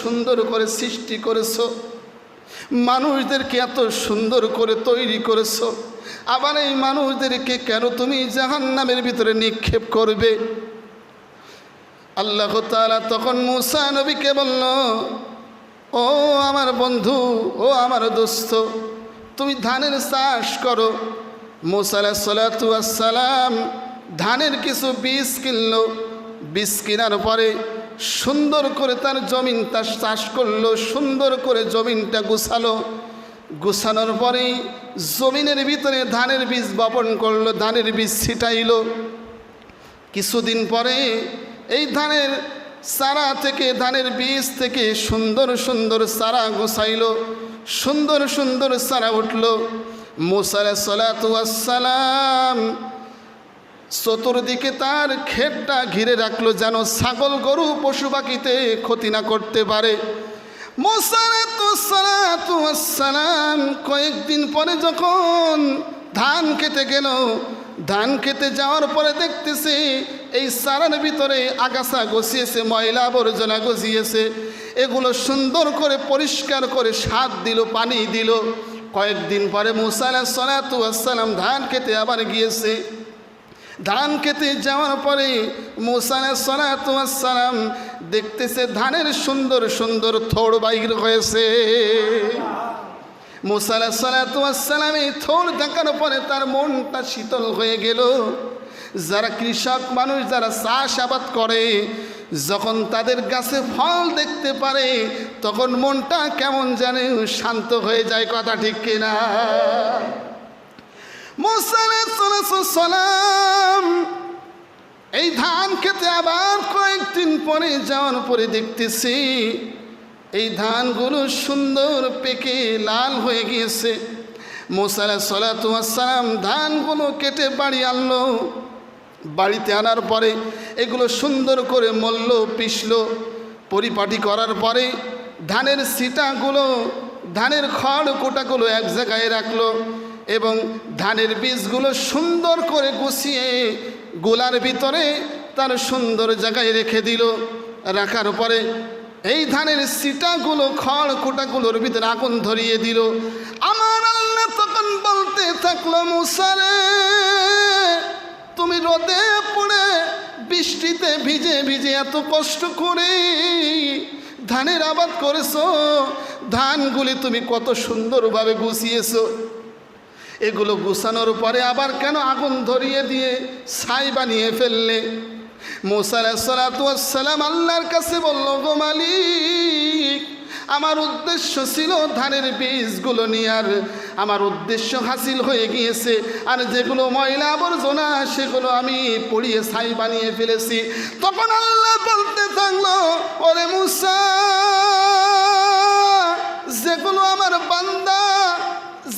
সুন্দর করে সৃষ্টি করেছো, মানুষদেরকে এত সুন্দর করে তৈরি করেছো, আবার এই মানুষদেরকে কেন তুমি জাহান্নামের ভিতরে নিক্ষেপ করবে? আল্লাহ তাআলা তখন মূসা নবীকে বলল, ও আমার বন্ধু, ও আমার দোস্ত, তুমি ধানের চাষ করো। মূসা আলাইহিস সালাতু ওয়াস সালাম ধানের কিছু বীজ কিনলো। বীজ কেনার পরে সুন্দর করে তার জমিনটা চাষ করলো, সুন্দর করে জমিনটা গুছালো। গুছানোর পরেই জমিনের ভিতরে ধানের বীজ বপন করলো, ধানের বীজ ছিটাইলো। কিছুদিন পরে এই ধানের চারা থেকে, ধানের বীজ থেকে সুন্দর সুন্দর চারা গোছাইলো, সুন্দর সুন্দর চারা উঠলো। মূসা আলাইহিস সালাতু ওয়াস সালাম চতুর্দিকে তার ক্ষেতটা ঘিরে রাখলো, যেন ছাগল গরু পশু পাখিতে ক্ষতি না করতে পারে। মূসা আলাইহিস সালাতু ওয়াস সালাম কয়েকদিন পরে যখন ধান খেতে গেল, ধান খেতে যাওয়ার পরে দেখতেছে এই চারার ভিতরে আগাছা গছিয়েছে, ময়লা আবর্জনা গজিয়েছে। এগুলো সুন্দর করে পরিষ্কার করে সার দিল, পানি দিল। কয়েকদিন পরে মূসা আলাইহিস সালাতু ওয়াস সালাম ধান খেতে আবার গিয়েছে। ধান খেতে যাওয়ার পরে মূসা আলাইহিস সালাতু ওয়াস সালাম দেখতেছে ধানের সুন্দর সুন্দর থোড় বাইর হয়েছে। মূসা আলাইহিস সালাতু ওয়াস সালাম এই থোড় দেখার পরে তার মনটা শীতল হয়ে গেল। যারা কৃষক মানুষ, যারা চাষাবাদ করে, যখন তাদের গাছে ফল দেখতে পারে তখন মনটা কেমন জানে শান্ত হয়ে যায়, কথা ঠিক কিনা? মূসা আলাইহিস সালাম এই ধান খেতে আবার কয়েকদিন পরে যাওয়ার পরে দেখতেছি এই ধানগুলো সুন্দর পেকে লাল হয়ে গিয়েছে। মূসা আলাইহিস সালাম ধানগুলো কেটে বাড়ি আনলো। বাড়িতে আনার পরে এগুলো সুন্দর করে মল্ল, পিষলো। পরিপাটি করার পরে ধানের ছিটাগুলো, ধানের খড় কোটাগুলো এক জায়গায় রাখলো এবং ধানের বীজগুলো সুন্দর করে গুছিয়ে গোলার ভিতরে তার সুন্দর জায়গায় রেখে দিল। রাখার পরে এই ধানের ছিটাগুলো, খড় কোটাগুলোর ভিতরে আগুন ধরিয়ে দিল। আমার আল্লাহ তখন বলতে থাকলো, মূসা রে, তুমি রোদে পড়ে বৃষ্টিতে ভিজে ভিজে এত কষ্ট করে ধানের আবাদ করেছো, ধানগুলি তুমি কত সুন্দরভাবে গুছিয়েছো। এগুলো গুছানোর পরে আবার কেন আগুন ধরিয়ে দিয়ে ছাই বানিয়ে ফেললে? মূসা আলাইহিস সালাতু ওয়াস সালাম আল্লাহর কাছে বলল, গো মালিক, আমার উদ্দেশ্য ছিল ধানের বীজগুলো নেয়ার, আমার উদ্দেশ্য হাসিল হয়ে গিয়েছে। আর যেগুলো ময়লা আবর্জনা সেগুলো আমি পুড়িয়ে ছাই বানিয়ে ফেলেছি। তখন আল্লাহ বলতে থাকলো, ওরে মূসা, যেগুলো আমার বান্দা,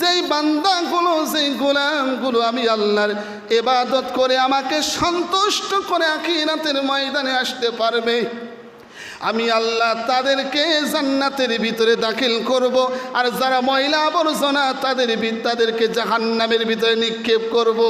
যেই বান্দাগুলো, যেই গোলামগুলো আমি আল্লাহর ইবাদত করে আমাকে সন্তুষ্ট করে আখিরাতের ময়দানে আসতে পারবে, আমি আল্লাহ তাদেরকে জান্নাতের ভিতরে দাখিল করব। আর যারা ময়লা আবর্জনা তাদেরকে জাহান্নামের ভিতরে নিক্ষেপ করব।